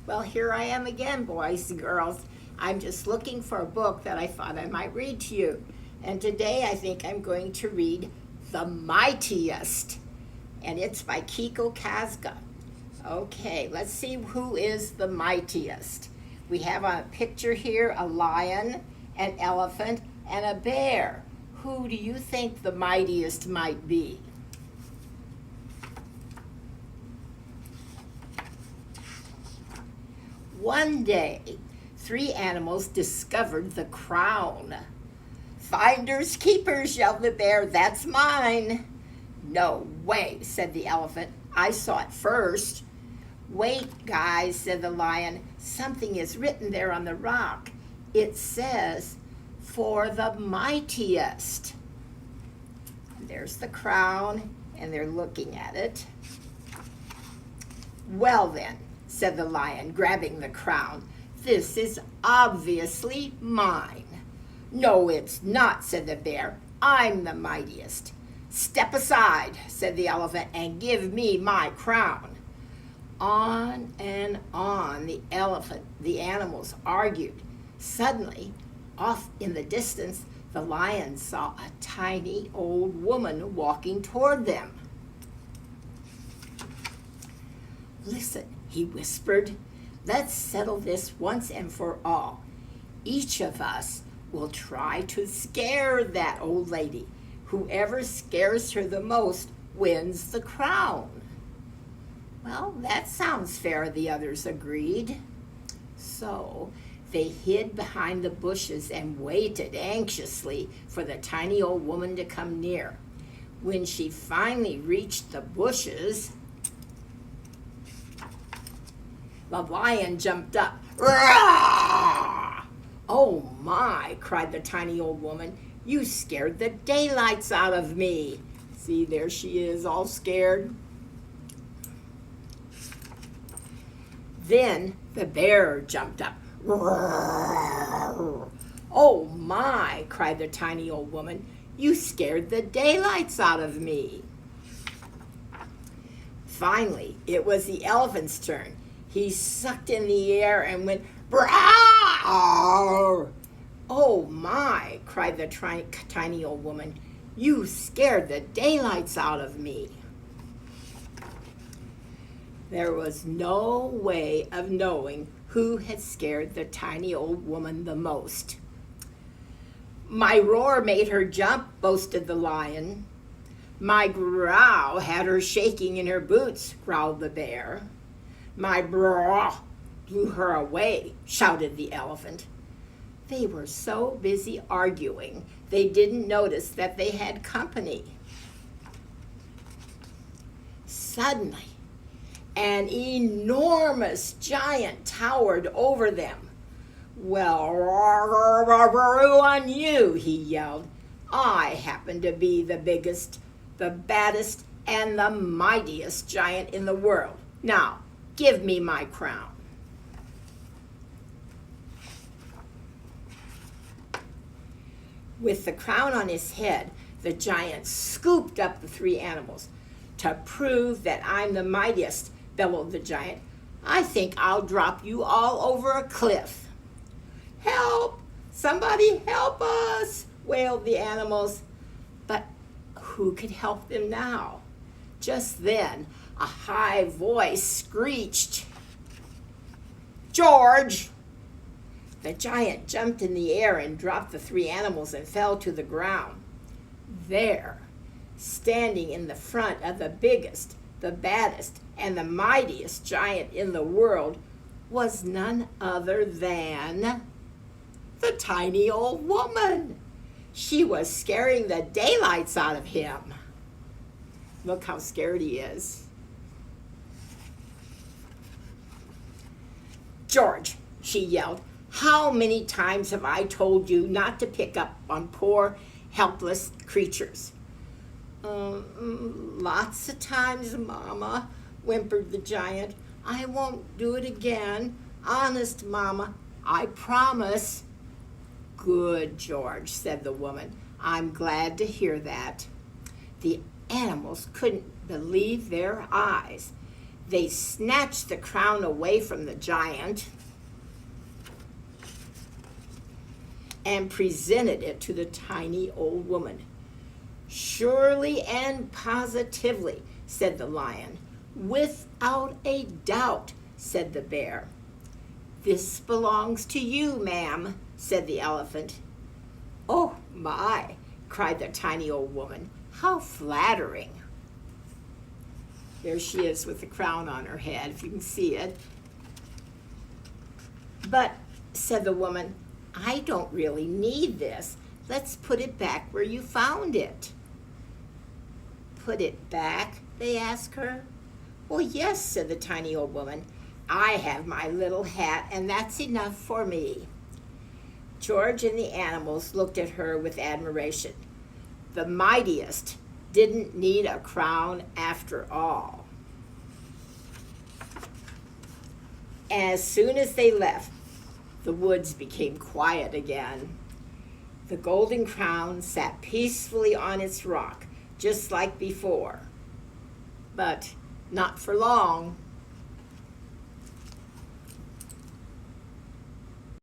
Well, here I am again, boys and girls. I'm just looking for a book that I thought I might read to you. And today I think I'm going to read The Mightiest. And it's by Kiko Kazga. Okay, let's see who is the mightiest. We have a picture here, a lion, an elephant, and a bear. Who do you think the mightiest might be? One day, 3 animals discovered the crown. "Finders keepers," yelled the bear, "that's mine." "No way," said the elephant. "I saw it first." "Wait, guys," said the lion. "Something is written there on the rock. It says, 'For the mightiest.'" There's the crown, and they're looking at it. "Well then," said the lion, grabbing the crown, "this is obviously mine." "No, it's not," said the bear. "I'm the mightiest." "Step aside," said the elephant, "and give me my crown." On and on the animals argued. Suddenly, off in the distance, the lion saw a tiny old woman walking toward them. "Listen," he whispered, "let's settle this once and for all. Each of us will try to scare that old lady. Whoever scares her the most wins the crown." "Well, that sounds fair," the others agreed. So they hid behind the bushes and waited anxiously for the tiny old woman to come near. When she finally reached the bushes, the lion jumped up. "Roar!" "Oh my," cried the tiny old woman, "you scared the daylights out of me." See, there she is, all scared. Then the bear jumped up. "Roar!" "Oh my," cried the tiny old woman, "you scared the daylights out of me." Finally, it was the elephant's turn. He sucked in the air and went, "Roar!" "Oh my," cried the tiny old woman, "you scared the daylights out of me." There was no way of knowing who had scared the tiny old woman the most. "My roar made her jump," boasted the lion. "My growl had her shaking in her boots," growled the bear. "My brrrr blew her away," shouted the elephant. They were so busy arguing, they didn't notice that they had company. Suddenly, an enormous giant towered over them. "Well, on you," he yelled. "I happen to be the biggest, the baddest, and the mightiest giant in the world. Now, give me my crown." With the crown on his head, the giant scooped up the 3 animals. "To prove that I'm the mightiest," bellowed the giant, "I think I'll drop you all over a cliff." "Help! Somebody help us!" wailed the animals. But who could help them now? Just then, a high voice screeched, "George!" The giant jumped in the air and dropped the 3 animals and fell to the ground. There, standing in the front of the biggest, the baddest, and the mightiest giant in the world was none other than the tiny old woman. She was scaring the daylights out of him. Look how scared he is. "George," she yelled, "how many times have I told you not to pick up on poor, helpless creatures?" Lots of times, Mama," whimpered the giant. "I won't do it again. Honest, Mama, I promise." "Good, George," said the woman. "I'm glad to hear that." The animals couldn't believe their eyes. They snatched the crown away from the giant and presented it to the tiny old woman. "Surely and positively," said the lion. "Without a doubt," said the bear. "This belongs to you, ma'am," said the elephant. "Oh my," cried the tiny old woman. "How flattering." There she is with the crown on her head, if you can see it. "But," said the woman, "I don't really need this. Let's put it back where you found it." "Put it back?" they asked her. "Well, yes," said the tiny old woman. "I have my little hat, and that's enough for me." George and the animals looked at her with admiration. The Mightiest didn't need a crown after all. As soon as they left, the woods became quiet again. The golden crown sat peacefully on its rock, just like before. But not for long.